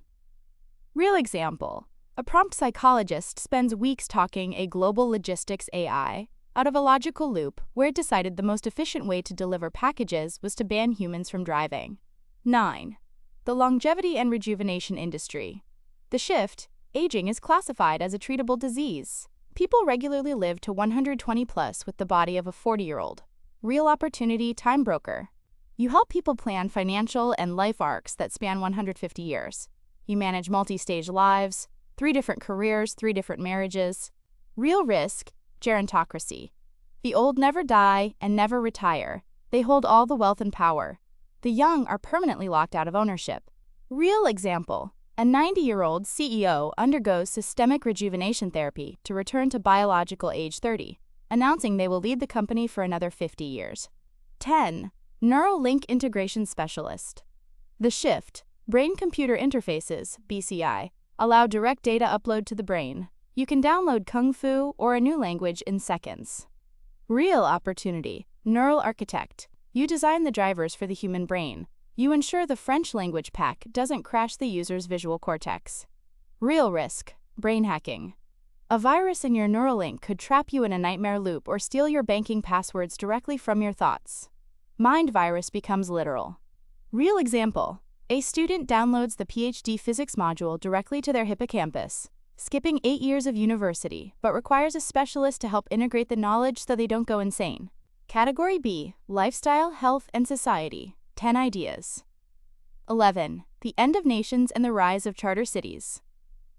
Real example. A prompt psychologist spends weeks talking a global logistics AI out of a logical loop where it decided the most efficient way to deliver packages was to ban humans from driving. 9. The longevity and rejuvenation industry. The shift. Aging is classified as a treatable disease. People regularly live to 120 plus with the body of a 40-year-old. Real opportunity, time broker. You help people plan financial and life arcs that span 150 years. You manage multi-stage lives, 3 different careers, 3 different marriages. Real risk, gerontocracy. The old never die and never retire. They hold all the wealth and power. The young are permanently locked out of ownership. Real example. A 90-year-old CEO undergoes systemic rejuvenation therapy to return to biological age 30, announcing they will lead the company for another 50 years. 10. Neural Link Integration Specialist. The Shift, Brain-Computer Interfaces, BCI, allow direct data upload to the brain. You can download Kung Fu or a new language in seconds. Real opportunity. Neural Architect. You design the drivers for the human brain. You ensure the French language pack doesn't crash the user's visual cortex. Real risk. Brain hacking. A virus in your neural link could trap you in a nightmare loop or steal your banking passwords directly from your thoughts. Mind virus becomes literal. Real example. A student downloads the PhD physics module directly to their hippocampus, skipping 8 years of university, but requires a specialist to help integrate the knowledge so they don't go insane. Category B. Lifestyle, Health, and Society. 10 ideas. 11. The End of Nations and the Rise of Charter Cities.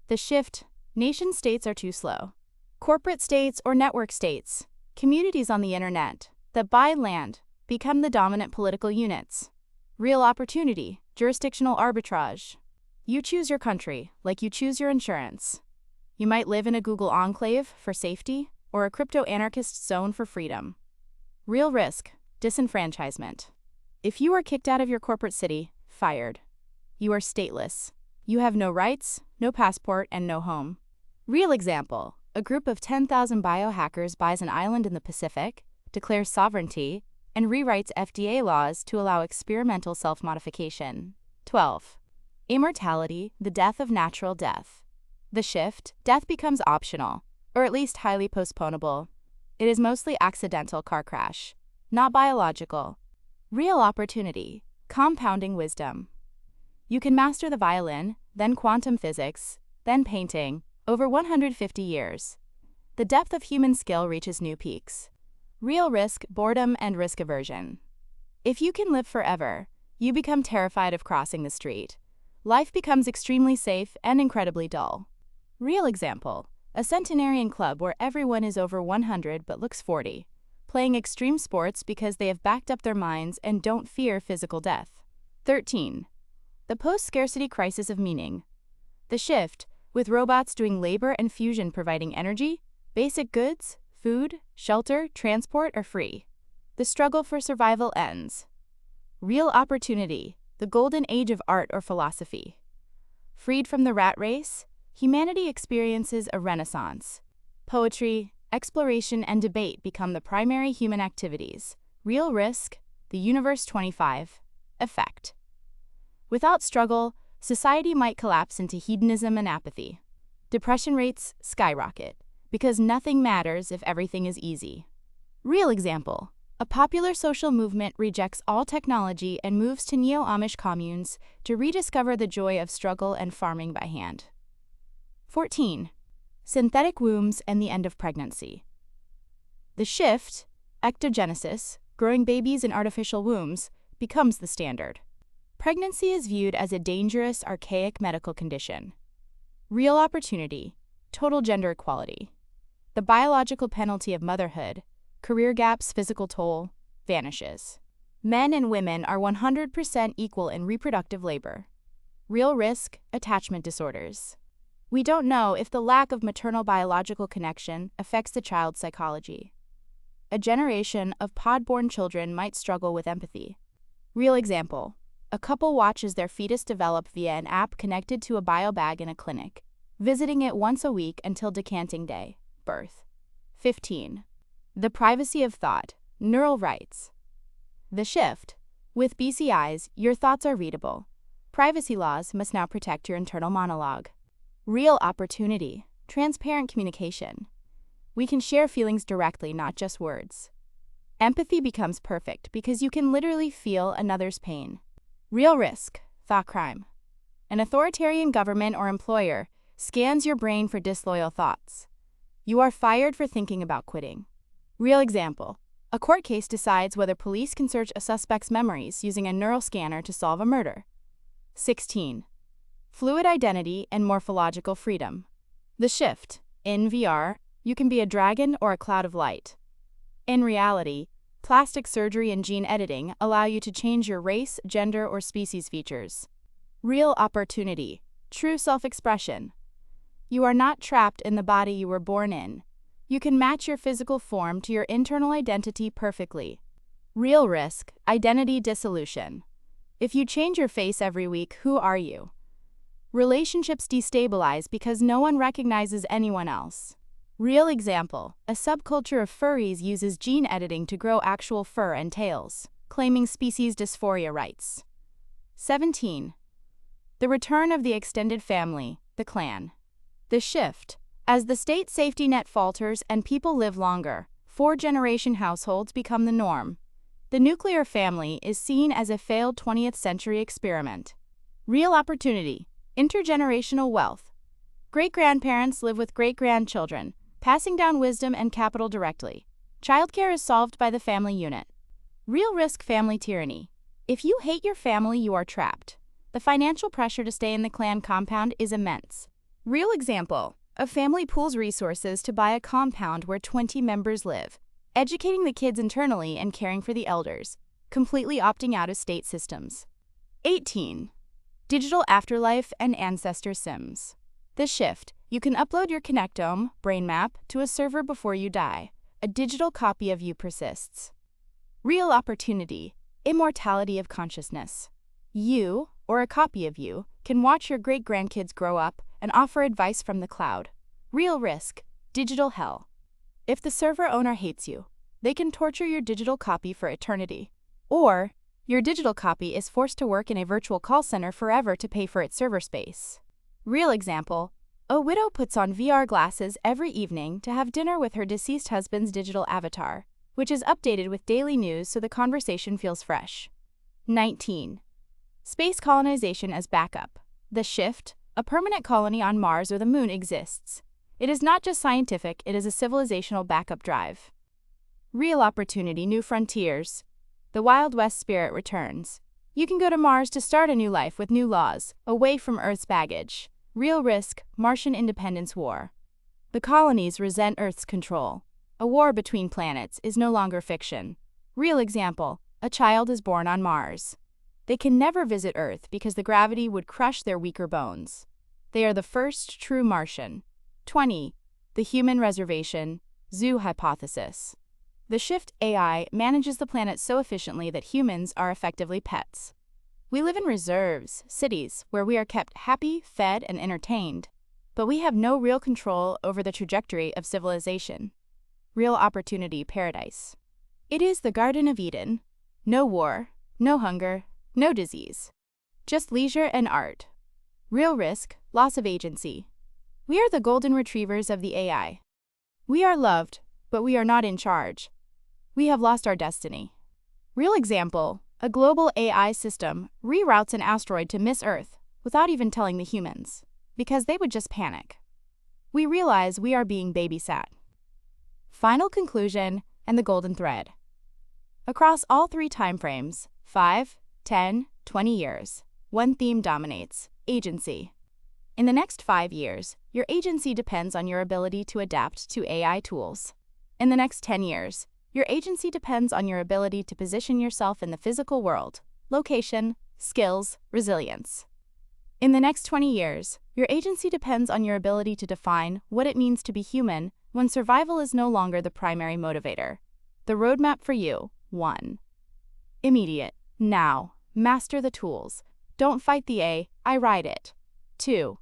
The Shift. Nation-states are too slow. Corporate states or network states, communities on the internet that buy land, become the dominant political units. Real opportunity. Jurisdictional arbitrage. You choose your country, like you choose your insurance. You might live in a Google enclave for safety or a crypto-anarchist zone for freedom. Real risk. Disenfranchisement. If you are kicked out of your corporate city, fired. You are stateless. You have no rights, no passport, and no home. Real example. A group of 10,000 biohackers buys an island in the Pacific, declares sovereignty, and rewrites FDA laws to allow experimental self-modification. 12. Immortality, the death of natural death. The Shift. Death becomes optional, or at least highly postponable. It is mostly accidental car crash, not biological. Real opportunity. Compounding wisdom. You can master the violin, then quantum physics, then painting, over 150 years. The depth of human skill reaches new peaks. Real risk, boredom, and risk aversion. If you can live forever, you become terrified of crossing the street. Life becomes extremely safe and incredibly dull. Real example. A centenarian club where everyone is over 100 but looks 40, playing extreme sports because they have backed up their minds and don't fear physical death. 13. The post-scarcity crisis of meaning. The Shift, with robots doing labor and fusion providing energy, basic goods, food, shelter, transport are free. The struggle for survival ends. Real opportunity, the golden age of art or philosophy. Freed from the rat race, humanity experiences a renaissance. Poetry, exploration, and debate become the primary human activities. Real risk, the Universe 25 effect. Without struggle, society might collapse into hedonism and apathy. Depression rates skyrocket, because nothing matters if everything is easy. Real example. A popular social movement rejects all technology and moves to neo-Amish communes to rediscover the joy of struggle and farming by hand. 14. Synthetic wombs and the end of pregnancy. The Shift, ectogenesis, growing babies in artificial wombs, becomes the standard. Pregnancy is viewed as a dangerous, archaic medical condition. Real opportunity, total gender equality. The biological penalty of motherhood, career gaps, physical toll, vanishes. Men and women are 100% equal in reproductive labor. Real risk, attachment disorders. We don't know if the lack of maternal biological connection affects the child's psychology. A generation of pod-born children might struggle with empathy. Real example. A couple watches their fetus develop via an app connected to a biobag in a clinic, visiting it once a week until decanting day, birth. 15. The privacy of thought, neural rights. The Shift. With BCIs, your thoughts are readable. Privacy laws must now protect your internal monologue. Real opportunity, transparent communication. We can share feelings directly, not just words. Empathy becomes perfect because you can literally feel another's pain. Real risk, thought crime. An authoritarian government or employer scans your brain for disloyal thoughts. You are fired for thinking about quitting. Real example. A court case decides whether police can search a suspect's memories using a neural scanner to solve a murder. 16. Fluid identity and morphological freedom. The Shift. In VR, you can be a dragon or a cloud of light. In reality, plastic surgery and gene editing allow you to change your race, gender, or species features. Real opportunity, true self-expression. You are not trapped in the body you were born in. You can match your physical form to your internal identity perfectly. Real risk, identity dissolution. If you change your face every week, who are you? Relationships destabilize because no one recognizes anyone else. Real example, a subculture of furries uses gene editing to grow actual fur and tails, claiming species dysphoria rights. 17. The return of the extended family, the clan. The shift. As the state safety net falters and people live longer, four-generation households become the norm. The nuclear family is seen as a failed 20th century experiment. Real opportunity, intergenerational wealth. Great-grandparents live with great-grandchildren, passing down wisdom and capital directly. Childcare is solved by the family unit. Real risk, family tyranny. If you hate your family, you are trapped. The financial pressure to stay in the clan compound is immense. Real example, a family pools resources to buy a compound where 20 members live, educating the kids internally and caring for the elders, completely opting out of state systems. 18. Digital afterlife and ancestor sims. The shift. You can upload your connectome, brain map, to a server before you die. A digital copy of you persists. Real opportunity, immortality of consciousness. You, or a copy of you, can watch your great-grandkids grow up and offer advice from the cloud. Real risk, digital hell. If the server owner hates you, they can torture your digital copy for eternity. Or, your digital copy is forced to work in a virtual call center forever to pay for its server space. Real example, a widow puts on VR glasses every evening to have dinner with her deceased husband's digital avatar, which is updated with daily news so the conversation feels fresh. 19. Space colonization as backup. The shift. A permanent colony on Mars or the Moon exists. It is not just scientific, it is a civilizational backup drive. Real opportunity, new frontiers. The Wild West spirit returns. You can go to Mars to start a new life with new laws, away from Earth's baggage. Real risk, Martian independence war. The colonies resent Earth's control. A war between planets is no longer fiction. Real example, a child is born on Mars. They can never visit Earth because the gravity would crush their weaker bones. They are the first true Martian. 20. The human reservation, zoo hypothesis. The shift. AI manages the planet so efficiently that humans are effectively pets. We live in reserves, cities, where we are kept happy, fed, and entertained, but we have no real control over the trajectory of civilization. Real opportunity, paradise. It is the Garden of Eden. No war, no hunger, no disease. Just leisure and art. Real risk, loss of agency. We are the golden retrievers of the AI. We are loved, but we are not in charge. We have lost our destiny. Real example, a global AI system reroutes an asteroid to miss Earth without even telling the humans, because they would just panic. We realize we are being babysat. Final conclusion and the golden thread. Across all three timeframes, 5, 10, 20 years, one theme dominates: agency. In the next 5 years, your agency depends on your ability to adapt to AI tools. In the next 10 years, your agency depends on your ability to position yourself in the physical world, location, skills, resilience. In the next 20 years, your agency depends on your ability to define what it means to be human when survival is no longer the primary motivator. The roadmap for you: 1. Immediate. Now. Master the tools. Don't fight the AI, ride it. 2.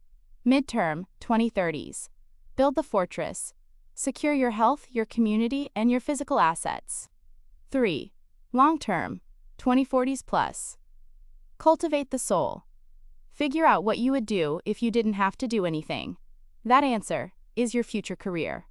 Midterm, 2030s. Build the fortress. Secure your health, your community, and your physical assets. 3. Long-term, 2040s plus. Cultivate the soul. Figure out what you would do if you didn't have to do anything. That answer is your future career.